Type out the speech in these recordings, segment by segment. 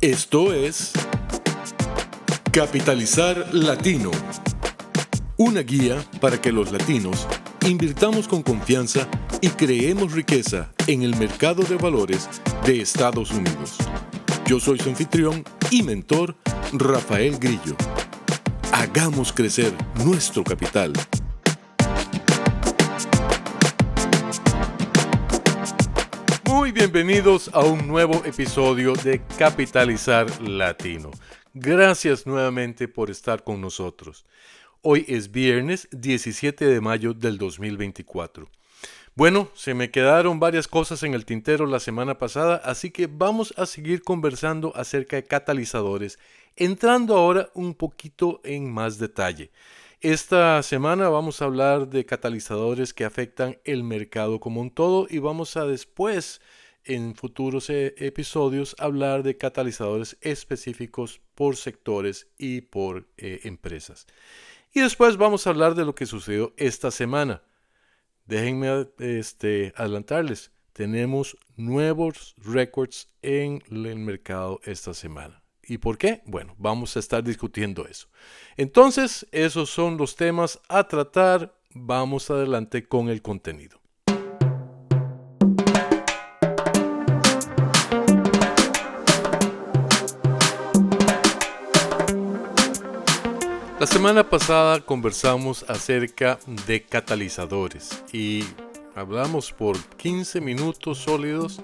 Esto es Capitalizar Latino, una guía para que los latinos invirtamos con confianza y creemos riqueza en el mercado de valores de Estados Unidos. Yo soy su anfitrión y mentor, Rafael Grillo. Hagamos crecer nuestro capital. Muy bienvenidos a un nuevo episodio de Capitalizar Latino. Gracias nuevamente por estar con nosotros. Hoy es viernes 17 de mayo del 2024. Bueno, se me quedaron varias cosas en el tintero la semana pasada, así que vamos a seguir conversando acerca de catalizadores, entrando ahora un poquito en más detalle. Esta semana vamos a hablar de catalizadores que afectan el mercado como un todo y vamos a después, en futuros episodios, hablar de catalizadores específicos por sectores y por empresas. Y después vamos a hablar de lo que sucedió esta semana. Déjenme adelantarles, tenemos nuevos récords en el mercado esta semana. ¿Y por qué? Bueno, vamos a estar discutiendo eso. Entonces, esos son los temas a tratar. Vamos adelante con el contenido. La semana pasada conversamos acerca de catalizadores y hablamos por 15 minutos sólidos.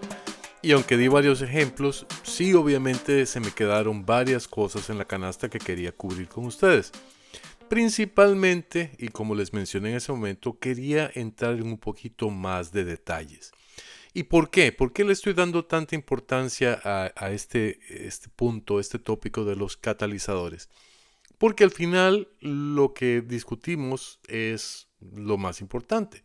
Y aunque di varios ejemplos, sí obviamente se me quedaron varias cosas en la canasta que quería cubrir con ustedes. Principalmente, y como les mencioné en ese momento, quería entrar en un poquito más de detalles. ¿Y por qué? ¿Por qué le estoy dando tanta importancia a este punto, este tópico de los catalizadores? Porque al final lo que discutimos es lo más importante.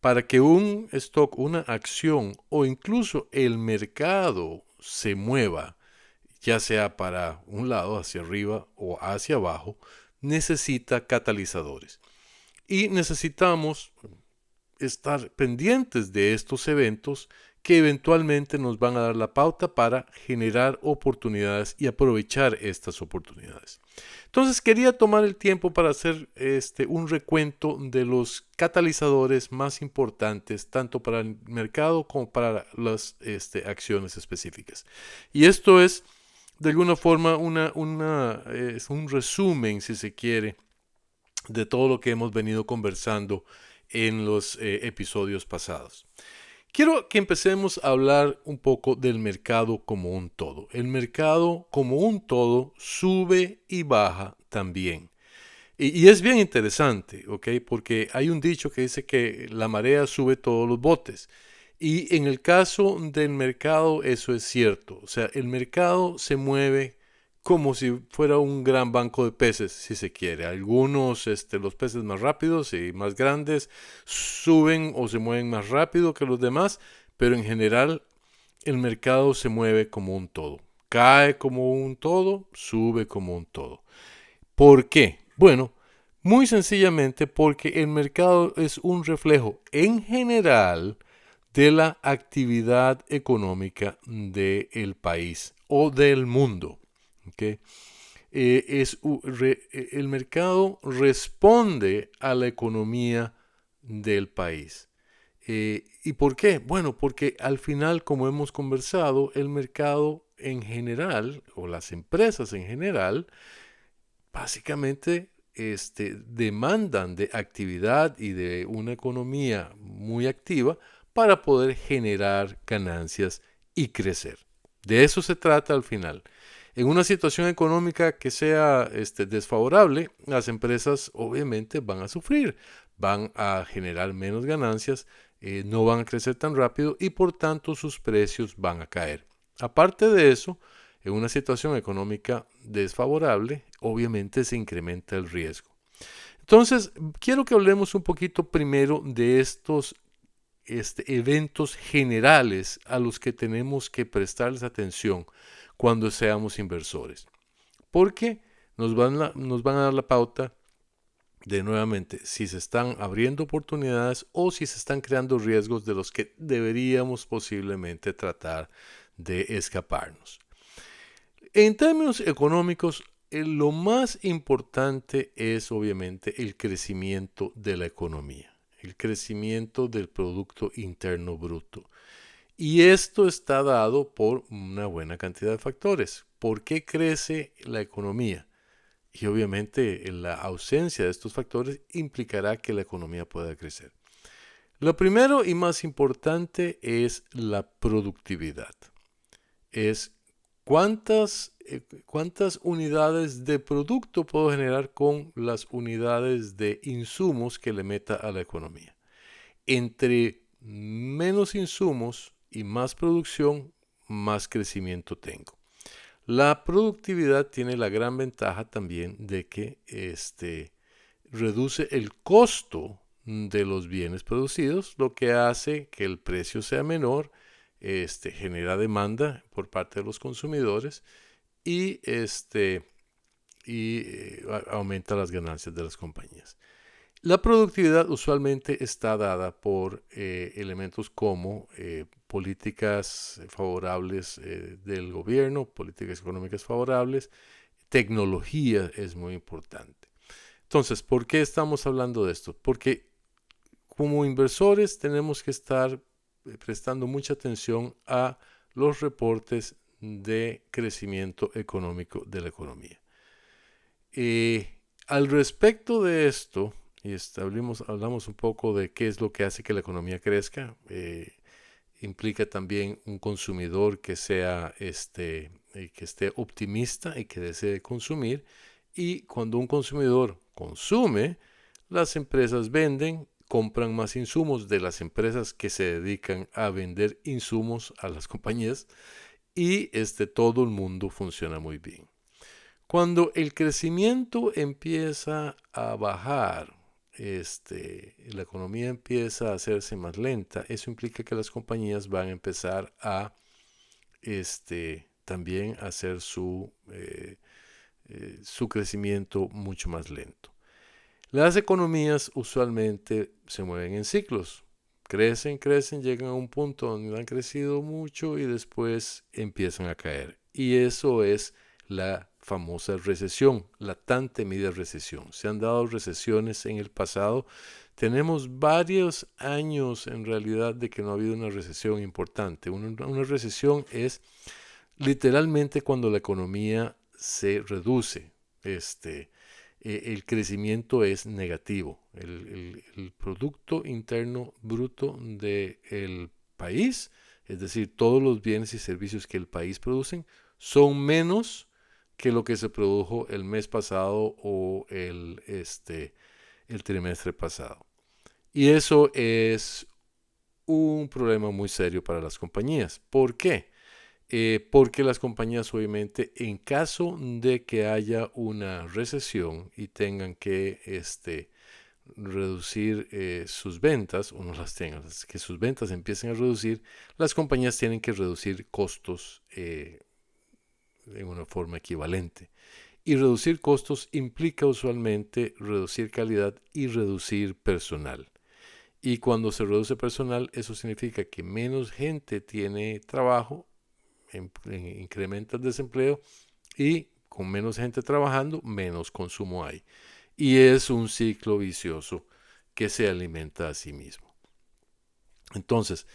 Para que un stock, una acción o incluso el mercado se mueva, ya sea para un lado, hacia arriba o hacia abajo, necesita catalizadores. Y necesitamos estar pendientes de estos eventos que eventualmente nos van a dar la pauta para generar oportunidades y aprovechar estas oportunidades. Entonces quería tomar el tiempo para hacer un recuento de los catalizadores más importantes tanto para el mercado como para las acciones específicas. Y esto es de alguna forma es un resumen, si se quiere, de todo lo que hemos venido conversando en los episodios pasados. Quiero que empecemos a hablar un poco del mercado como un todo. El mercado como un todo sube y baja también. Y es bien interesante, ¿ok? Porque hay un dicho que dice que la marea sube todos los botes. Y en el caso del mercado eso es cierto. O sea, el mercado se mueve como si fuera un gran banco de peces, si se quiere. Algunos, los peces más rápidos y más grandes, suben o se mueven más rápido que los demás, pero en general el mercado se mueve como un todo. Cae como un todo, sube como un todo. ¿Por qué? Bueno, muy sencillamente porque el mercado es un reflejo en general de la actividad económica del país o del mundo. ¿Okay? El mercado responde a la economía del país. ¿Y por qué? Bueno, porque al final, como hemos conversado, el mercado en general, o las empresas en general, básicamente demandan de actividad y de una economía muy activa para poder generar ganancias y crecer. De eso se trata al final. En una situación económica que sea desfavorable, las empresas obviamente van a sufrir, van a generar menos ganancias, no van a crecer tan rápido y por tanto sus precios van a caer. Aparte de eso, en una situación económica desfavorable, obviamente se incrementa el riesgo. Entonces, quiero que hablemos un poquito primero de estos eventos generales a los que tenemos que prestarles atención cuando seamos inversores. Porque nos van a dar la pauta de nuevamente si se están abriendo oportunidades o si se están creando riesgos de los que deberíamos posiblemente tratar de escaparnos. En términos económicos, lo más importante es obviamente el crecimiento de la economía, el crecimiento del Producto Interno Bruto. Y esto está dado por una buena cantidad de factores. ¿Por qué crece la economía? Y obviamente la ausencia de estos factores implicará que la economía pueda crecer. Lo primero y más importante es la productividad. Es cuántas unidades de producto puedo generar con las unidades de insumos que le meta a la economía. Entre menos insumos y más producción, más crecimiento tengo. La productividad tiene la gran ventaja también de que reduce el costo de los bienes producidos, lo que hace que el precio sea menor, genera demanda por parte de los consumidores y, aumenta las ganancias de las compañías. La productividad usualmente está dada por elementos como políticas favorables del gobierno, políticas económicas favorables, tecnología es muy importante. Entonces, ¿por qué estamos hablando de esto? Porque como inversores tenemos que estar prestando mucha atención a los reportes de crecimiento económico de la economía. Al respecto de esto, y hablamos un poco de qué es lo que hace que la economía crezca. Implica también un consumidor que esté optimista y que desee consumir. Y cuando un consumidor consume, las empresas venden, compran más insumos de las empresas que se dedican a vender insumos a las compañías y todo el mundo funciona muy bien. Cuando el crecimiento empieza a bajar, la economía empieza a hacerse más lenta, eso implica que las compañías van a empezar a también hacer su crecimiento mucho más lento. Las economías usualmente se mueven en ciclos. Crecen, llegan a un punto donde han crecido mucho y después empiezan a caer. Y eso es la famosa recesión, la tan temida recesión. Se han dado recesiones en el pasado. Tenemos varios años en realidad de que no ha habido una recesión importante. Una recesión es literalmente cuando la economía se reduce. El crecimiento es negativo. El Producto Interno Bruto del país, es decir, todos los bienes y servicios que el país produce, son menos que lo que se produjo el mes pasado o el trimestre pasado. Y eso es un problema muy serio para las compañías. ¿Por qué? Porque las compañías obviamente en caso de que haya una recesión y tengan que reducir sus ventas o no las tengan, que sus ventas empiecen a reducir, las compañías tienen que reducir costos en una forma equivalente. Y reducir costos implica usualmente reducir calidad y reducir personal. Y cuando se reduce personal, eso significa que menos gente tiene trabajo, incrementa el desempleo y con menos gente trabajando, menos consumo hay. Y es un ciclo vicioso que se alimenta a sí mismo. Entonces,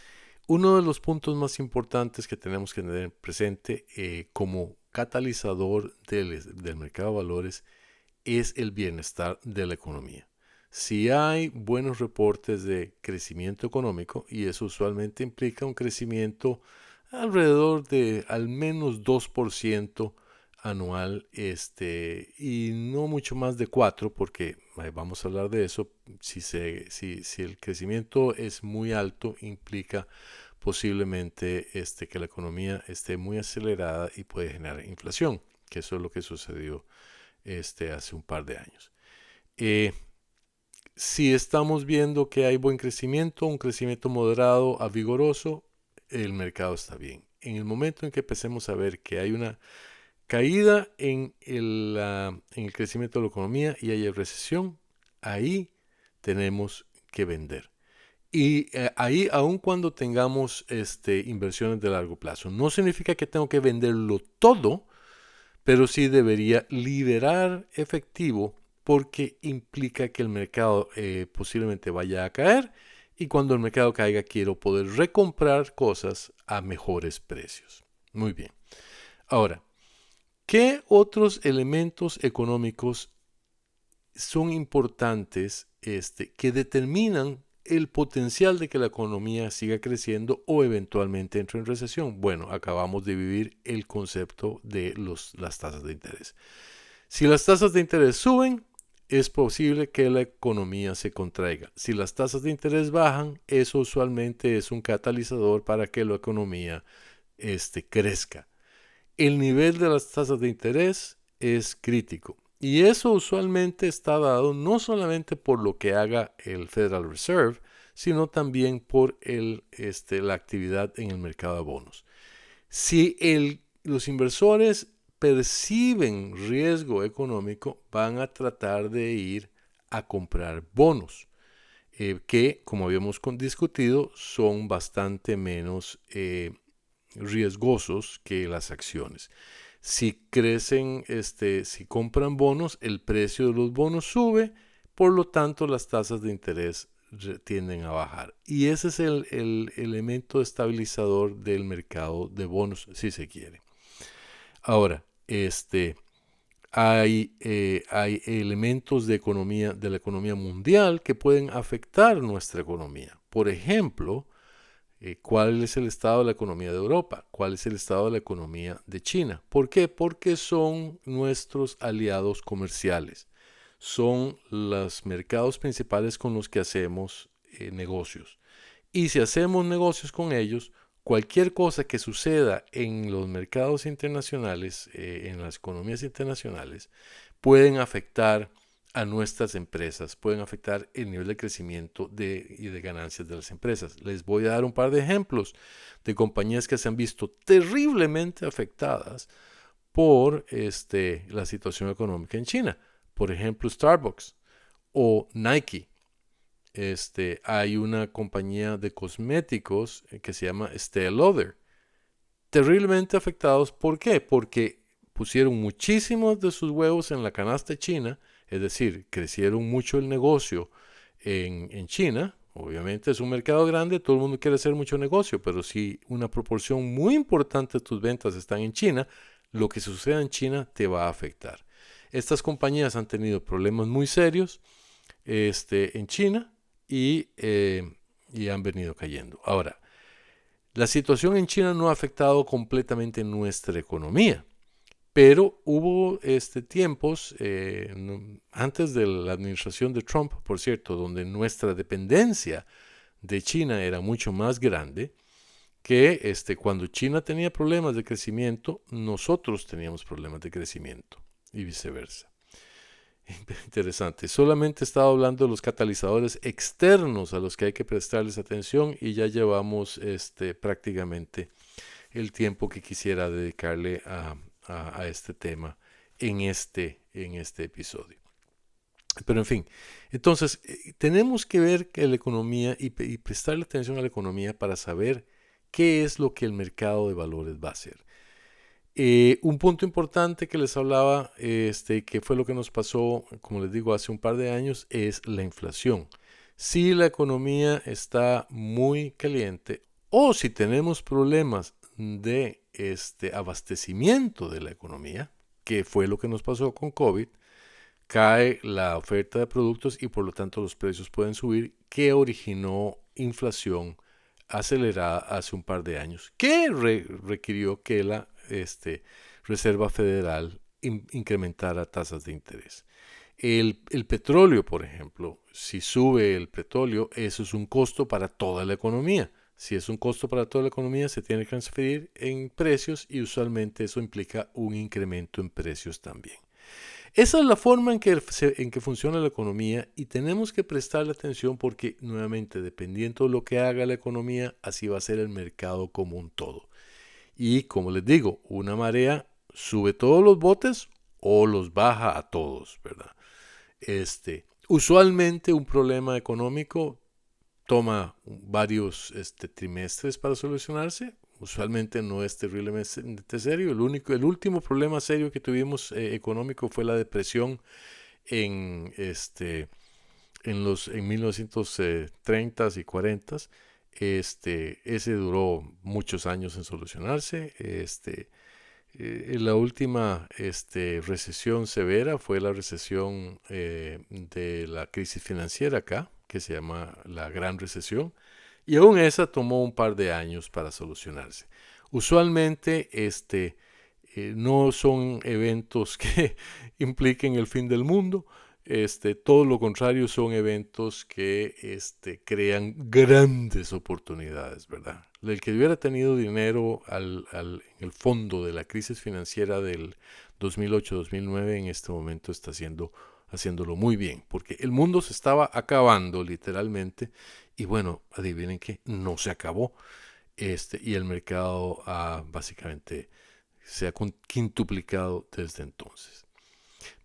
uno de los puntos más importantes que tenemos que tener presente como catalizador del mercado de valores es el bienestar de la economía. Si hay buenos reportes de crecimiento económico, y eso usualmente implica un crecimiento alrededor de al menos 2% anual, y no mucho más de 4%, porque vamos a hablar de eso. Si el crecimiento es muy alto, implica posiblemente que la economía esté muy acelerada y puede generar inflación, que eso es lo que sucedió hace un par de años. Si estamos viendo que hay buen crecimiento, un crecimiento moderado a vigoroso, el mercado está bien. En el momento en que empecemos a ver que hay una caída en el crecimiento de la economía y hay recesión, ahí tenemos que vender. Y ahí, aun cuando tengamos inversiones de largo plazo, no significa que tengo que venderlo todo, pero sí debería liberar efectivo porque implica que el mercado posiblemente vaya a caer y cuando el mercado caiga quiero poder recomprar cosas a mejores precios. Muy bien. Ahora, ¿qué otros elementos económicos son importantes que determinan el potencial de que la economía siga creciendo o eventualmente entre en recesión? Bueno, acabamos de vivir el concepto de las tasas de interés. Si las tasas de interés suben, es posible que la economía se contraiga. Si las tasas de interés bajan, eso usualmente es un catalizador para que la economía crezca. El nivel de las tasas de interés es crítico. Y eso usualmente está dado no solamente por lo que haga el Federal Reserve, sino también por la actividad en el mercado de bonos. Si los inversores perciben riesgo económico, van a tratar de ir a comprar bonos, que, como habíamos discutido, son bastante menos riesgosos que las acciones. Si crecen, si compran bonos, el precio de los bonos sube, por lo tanto las tasas de interés tienden a bajar. Y ese es el elemento estabilizador del mercado de bonos, si se quiere. Ahora, hay elementos de la economía mundial que pueden afectar nuestra economía. Por ejemplo, ¿cuál es el estado de la economía de Europa? ¿Cuál es el estado de la economía de China? ¿Por qué? Porque son nuestros aliados comerciales. Son los mercados principales con los que hacemos negocios. Y si hacemos negocios con ellos, cualquier cosa que suceda en los mercados internacionales, en las economías internacionales, pueden afectar a nuestras empresas, pueden afectar el nivel de crecimiento y de ganancias de las empresas. Les voy a dar un par de ejemplos de compañías que se han visto terriblemente afectadas por la situación económica en China. Por ejemplo, Starbucks o Nike. Hay una compañía de cosméticos que se llama Estée Lauder. Terriblemente afectados, ¿por qué? Porque pusieron muchísimos de sus huevos en la canasta china, es decir, crecieron mucho el negocio en China. Obviamente es un mercado grande, todo el mundo quiere hacer mucho negocio, pero si una proporción muy importante de tus ventas están en China, lo que suceda en China te va a afectar. Estas compañías han tenido problemas muy serios en China y han venido cayendo. Ahora, la situación en China no ha afectado completamente nuestra economía, pero hubo tiempos, antes de la administración de Trump, por cierto, donde nuestra dependencia de China era mucho más grande, que cuando China tenía problemas de crecimiento, nosotros teníamos problemas de crecimiento y viceversa. Interesante. Solamente estaba hablando de los catalizadores externos a los que hay que prestarles atención y ya llevamos prácticamente el tiempo que quisiera dedicarle a este tema en este episodio. Pero en fin, entonces tenemos que ver que la economía y prestarle atención a la economía para saber qué es lo que el mercado de valores va a hacer. Un punto importante que les hablaba, que fue lo que nos pasó, como les digo, hace un par de años, es la inflación. Si la economía está muy caliente o si tenemos problemas de abastecimiento de la economía, que fue lo que nos pasó con COVID, cae la oferta de productos y por lo tanto los precios pueden subir, que originó inflación acelerada hace un par de años, que requirió que la Reserva Federal incrementara tasas de interés. El petróleo, por ejemplo, si sube el petróleo, eso es un costo para toda la economía. Si es un costo para toda la economía, se tiene que transferir en precios y usualmente eso implica un incremento en precios también. Esa es la forma en que funciona la economía y tenemos que prestarle atención porque, nuevamente, dependiendo de lo que haga la economía, así va a ser el mercado como un todo. Y como les digo, una marea sube todos los botes o los baja a todos, ¿verdad? Usualmente un problema económico toma varios trimestres para solucionarse, usualmente no es terriblemente serio. El último problema serio que tuvimos económico fue la depresión en, en 1930s y 40s. Ese duró muchos años en solucionarse. La última recesión severa fue la recesión de la crisis financiera acá, que se llama la Gran Recesión, y aún esa tomó un par de años para solucionarse. Usualmente no son eventos que impliquen el fin del mundo. Todo lo contrario, son eventos que crean grandes oportunidades, ¿verdad? El que hubiera tenido dinero en el fondo de la crisis financiera del 2008-2009 en este momento está haciéndolo muy bien, porque el mundo se estaba acabando literalmente y bueno, adivinen que no se acabó, y el mercado básicamente se ha quintuplicado desde entonces.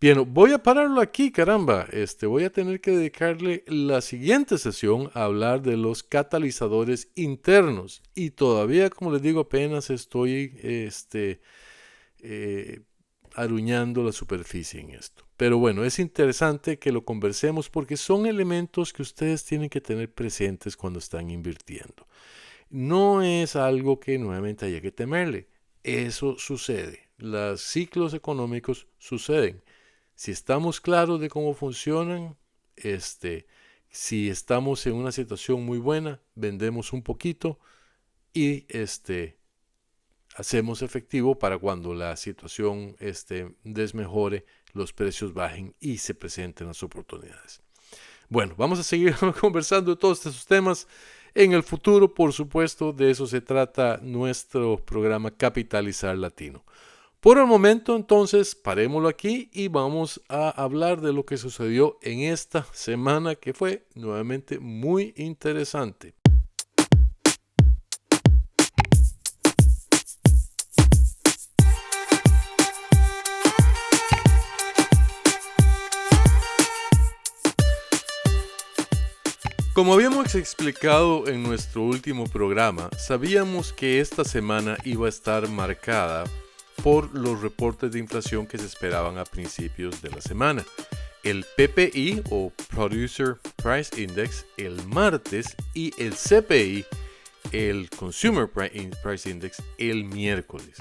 Bien, voy a pararlo aquí, caramba. Voy a tener que dedicarle la siguiente sesión a hablar de los catalizadores internos. Y todavía, como les digo, apenas estoy aruñando la superficie en esto. Pero bueno, es interesante que lo conversemos porque son elementos que ustedes tienen que tener presentes cuando están invirtiendo. No es algo que nuevamente haya que temerle. Eso sucede. Los ciclos económicos suceden. Si estamos claros de cómo funcionan, si estamos en una situación muy buena, vendemos un poquito y hacemos efectivo para cuando la situación desmejore, los precios bajen y se presenten las oportunidades. Bueno, vamos a seguir conversando de todos estos temas en el futuro, por supuesto. De eso se trata nuestro programa Capitalizar Latino. Por el momento, entonces, parémoslo aquí y vamos a hablar de lo que sucedió en esta semana, que fue nuevamente muy interesante. Como habíamos explicado en nuestro último programa, sabíamos que esta semana iba a estar marcada por los reportes de inflación que se esperaban a principios de la semana. El PPI o Producer Price Index el martes y el CPI, el Consumer Price Index, el miércoles.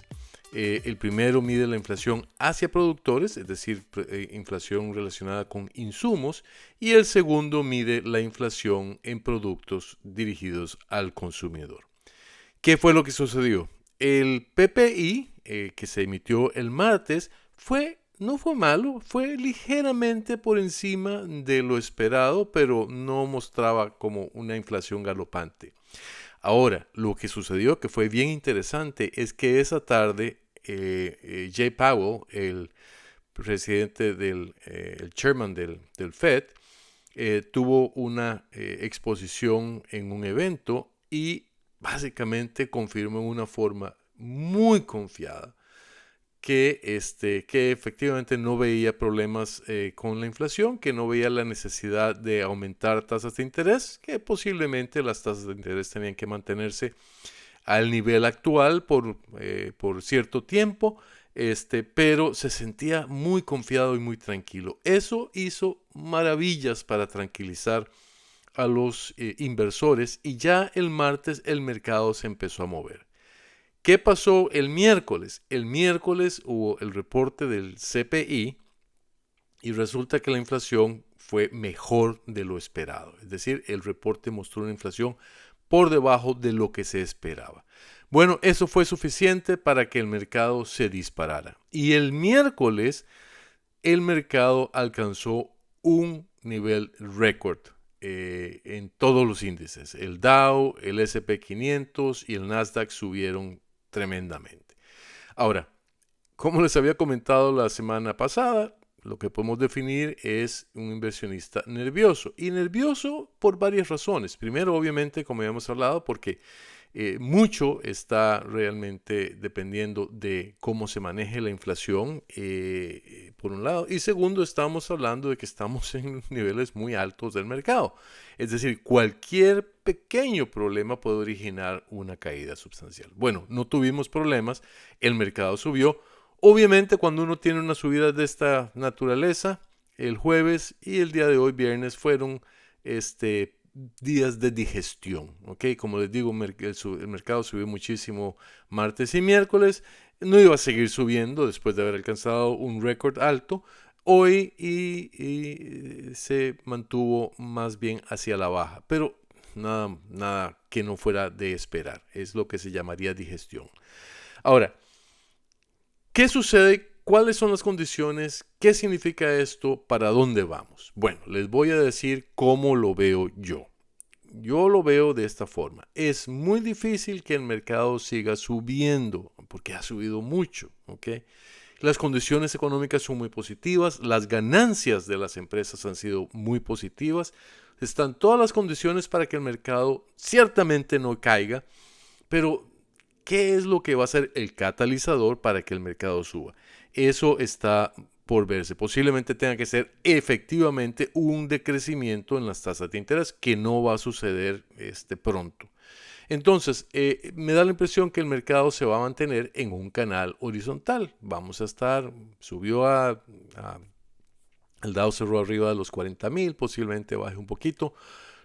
El primero mide la inflación hacia productores, es decir, inflación relacionada con insumos, y el segundo mide la inflación en productos dirigidos al consumidor. ¿Qué fue lo que sucedió? El PPI, que se emitió el martes, no fue malo, fue ligeramente por encima de lo esperado, pero no mostraba como una inflación galopante. Ahora, lo que sucedió, que fue bien interesante, es que esa tarde Jay Powell, el presidente el chairman del Fed, tuvo una exposición en un evento y básicamente confirmó en una forma muy confiada que efectivamente no veía problemas con la inflación, que no veía la necesidad de aumentar tasas de interés, que posiblemente las tasas de interés tenían que mantenerse al nivel actual por cierto tiempo, pero se sentía muy confiado y muy tranquilo. Eso hizo maravillas para tranquilizar a los inversores y ya el martes el mercado se empezó a mover. ¿Qué pasó el miércoles? El miércoles hubo el reporte del CPI y resulta que la inflación fue mejor de lo esperado. Es decir, el reporte mostró una inflación por debajo de lo que se esperaba. Bueno, eso fue suficiente para que el mercado se disparara. Y el miércoles el mercado alcanzó un nivel récord en todos los índices. El Dow, el S&P 500 y el Nasdaq subieron tremendamente. Ahora, como les había comentado la semana pasada, lo que podemos definir es un inversionista nervioso. Y nervioso por varias razones. Primero, obviamente, como habíamos hablado, porque Mucho está realmente dependiendo de cómo se maneje la inflación, por un lado. Y segundo, estamos hablando de que estamos en niveles muy altos del mercado. Es decir, cualquier pequeño problema puede originar una caída sustancial. Bueno, no tuvimos problemas, el mercado subió. Obviamente, cuando uno tiene una subida de esta naturaleza, el jueves y el día de hoy, viernes, fueron días de digestión, ¿ok? Como les digo, el mercado subió muchísimo martes y miércoles, no iba a seguir subiendo después de haber alcanzado un récord alto hoy y se mantuvo más bien hacia la baja, pero nada que no fuera de esperar, es lo que se llamaría digestión. Ahora, ¿qué sucede? ¿Cuáles son las condiciones? ¿Qué significa esto? ¿Para dónde vamos? Bueno, les voy a decir cómo lo veo yo. Yo lo veo de esta forma. Es muy difícil que el mercado siga subiendo porque ha subido mucho, ¿ok? Las condiciones económicas son muy positivas, las ganancias de las empresas han sido muy positivas, están todas las condiciones para que el mercado ciertamente no caiga, pero ¿qué es lo que va a ser el catalizador para que el mercado suba? Eso está por verse. Posiblemente tenga que ser efectivamente un decrecimiento en las tasas de interés que no va a suceder pronto. Entonces, me da la impresión que el mercado se va a mantener en un canal horizontal. Vamos a estar, el Dow cerró arriba de los 40,000, posiblemente baje un poquito.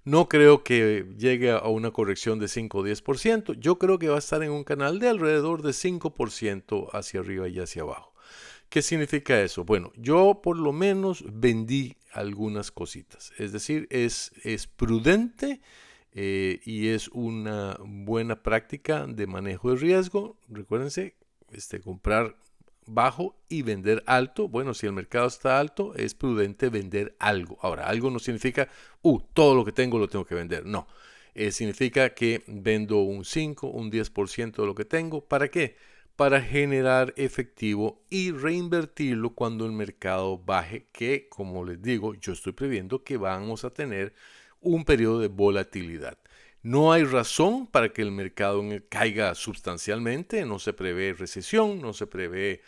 No creo que llegue a una corrección de 5 o 10%. Yo creo que va a estar en un canal de alrededor de 5% hacia arriba y hacia abajo. ¿Qué significa eso? Bueno, yo por lo menos vendí algunas cositas. Es decir, es prudente y es una buena práctica de manejo de riesgo. Recuérdense, comprar bajo y vender alto. Bueno, si el mercado está alto, es prudente vender algo. Ahora, algo no significa, todo lo que tengo lo tengo que vender. No, significa que vendo un 5, un 10% de lo que tengo. ¿Para qué? Para generar efectivo y reinvertirlo cuando el mercado baje, que como les digo, yo estoy previendo que vamos a tener un periodo de volatilidad. No hay razón para que el mercado caiga sustancialmente, no se prevé recesión, no se prevé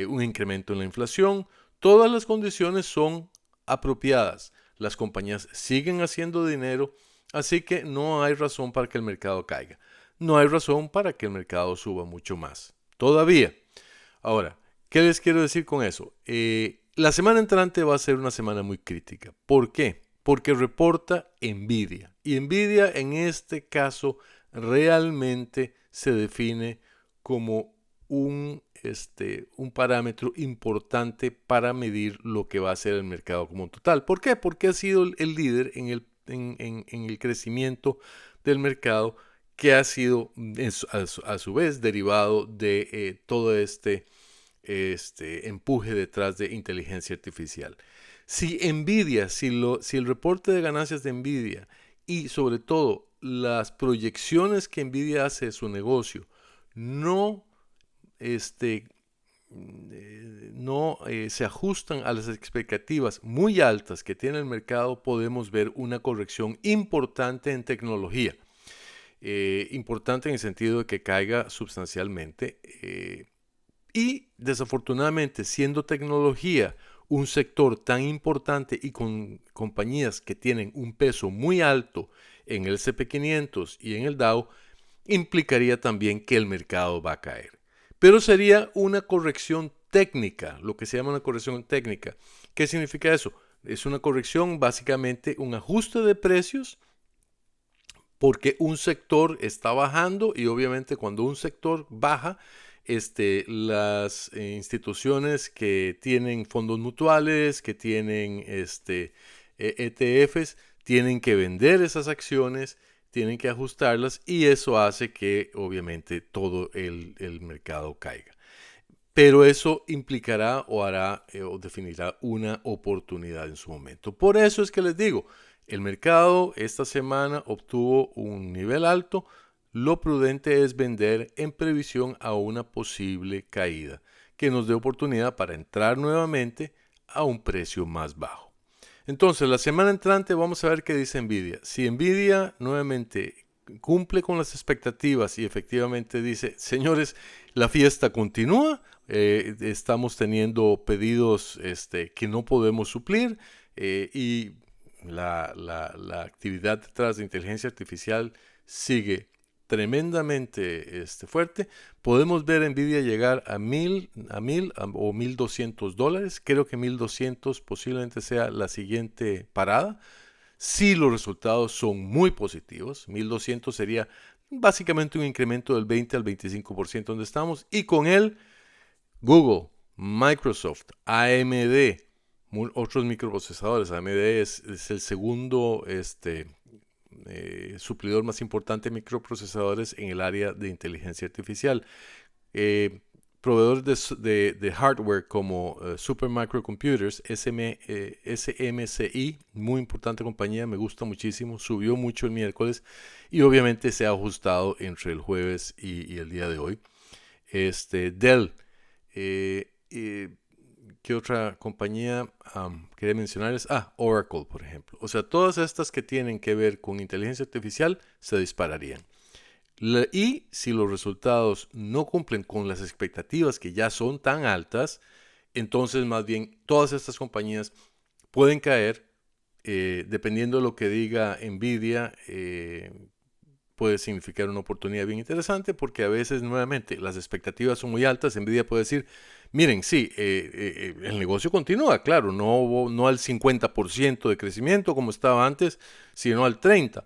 un incremento en la inflación, todas las condiciones son apropiadas, las compañías siguen haciendo dinero, así que no hay razón para que el mercado caiga, no hay razón para que el mercado suba mucho más, todavía. Ahora, ¿qué les quiero decir con eso? La semana entrante va a ser una semana muy crítica. ¿Por qué? Porque reporta Nvidia. Y Nvidia en este caso realmente se define como un parámetro importante para medir lo que va a ser el mercado como un total. ¿Por qué? Porque ha sido el líder en el crecimiento del mercado que ha sido a su vez derivado de todo este empuje detrás de inteligencia artificial. Si Nvidia, si el reporte de ganancias de Nvidia y sobre todo las proyecciones que Nvidia hace de su negocio no, se ajustan a las expectativas muy altas que tiene el mercado, podemos ver una corrección importante en tecnología. Importante en el sentido de que caiga sustancialmente. Y desafortunadamente, siendo tecnología un sector tan importante y con compañías que tienen un peso muy alto en el SP500 y en el Dow, implicaría también que el mercado va a caer. Pero sería una corrección técnica, lo que se llama una corrección técnica. ¿Qué significa eso? Es una corrección, básicamente un ajuste de precios, porque un sector está bajando y obviamente cuando un sector baja, las instituciones que tienen fondos mutuales, que tienen ETFs, tienen que vender esas acciones, tienen que ajustarlas y eso hace que obviamente todo el mercado caiga. Pero eso implicará o hará o definirá una oportunidad en su momento. Por eso es que les digo, el mercado esta semana obtuvo un nivel alto. Lo prudente es vender en previsión a una posible caída que nos dé oportunidad para entrar nuevamente a un precio más bajo. Entonces, la semana entrante vamos a ver qué dice Nvidia. Si Nvidia nuevamente cumple con las expectativas y efectivamente dice, señores, la fiesta continúa, estamos teniendo pedidos que no podemos suplir y la actividad detrás de inteligencia artificial sigue tremendamente fuerte. Podemos ver Nvidia llegar a 1000 o $1,200. Creo que 1,200 posiblemente sea la siguiente parada. Si los resultados son muy positivos, 1,200 sería básicamente un incremento del 20 al 25% donde estamos. Y con él, Google, Microsoft, AMD, otros microprocesadores. AMD es el segundo suplidor más importante de microprocesadores en el área de inteligencia artificial. Proveedores de hardware como Supermicro Computers, SMCI, muy importante compañía, me gusta muchísimo, subió mucho el miércoles y obviamente se ha ajustado entre el jueves y el día de hoy. Dell, ¿qué otra compañía quería mencionarles? Oracle, por ejemplo. O sea, todas estas que tienen que ver con inteligencia artificial se dispararían. Y si los resultados no cumplen con las expectativas que ya son tan altas, entonces más bien todas estas compañías pueden caer, dependiendo de lo que diga Nvidia, puede significar una oportunidad bien interesante porque a veces nuevamente las expectativas son muy altas. Nvidia puede decir, miren, sí, el negocio continúa, claro, no al 50% de crecimiento como estaba antes, sino al 30%.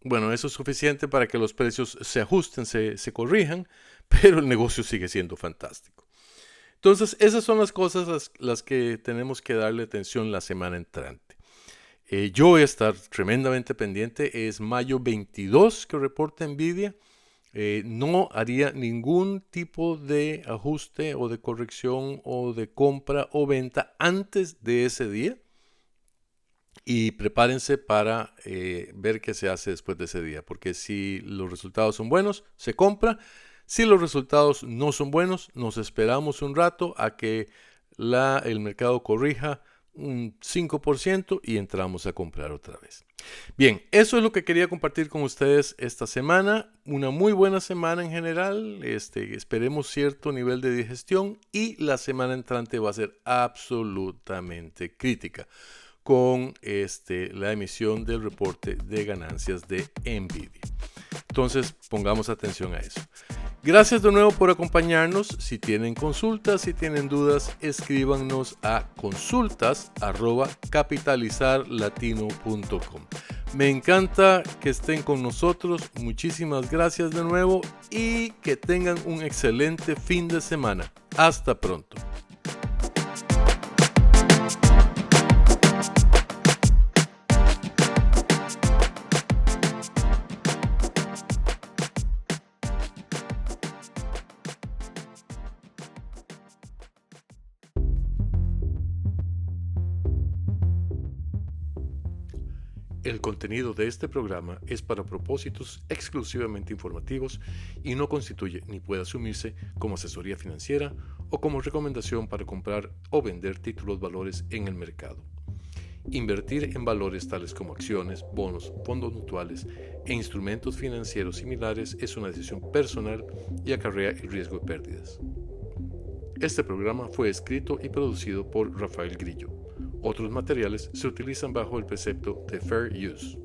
Bueno, eso es suficiente para que los precios se ajusten, se corrijan, pero el negocio sigue siendo fantástico. Entonces, esas son las cosas las que tenemos que darle atención la semana entrante. Yo voy a estar tremendamente pendiente. Es mayo 22 que reporta Nvidia. No haría ningún tipo de ajuste o de corrección o de compra o venta antes de ese día. Y prepárense para ver qué se hace después de ese día, porque si los resultados son buenos, se compra. Si los resultados no son buenos, nos esperamos un rato a que el mercado corrija un 5% y entramos a comprar otra vez. Bien, eso es lo que quería compartir con ustedes esta semana. Una muy buena semana en general. Esperemos cierto nivel de digestión y la semana entrante va a ser absolutamente crítica con la emisión del reporte de ganancias de Nvidia. Entonces, pongamos atención a eso. Gracias de nuevo por acompañarnos. Si tienen consultas, si tienen dudas, escríbanos a consultas@capitalizarlatino.com. Me encanta que estén con nosotros. Muchísimas gracias de nuevo y que tengan un excelente fin de semana. Hasta pronto. El contenido de este programa es para propósitos exclusivamente informativos y no constituye ni puede asumirse como asesoría financiera o como recomendación para comprar o vender títulos valores en el mercado. Invertir en valores tales como acciones, bonos, fondos mutuales e instrumentos financieros similares es una decisión personal y acarrea el riesgo de pérdidas. Este programa fue escrito y producido por Rafael Grillo. Otros materiales se utilizan bajo el precepto de Fair Use.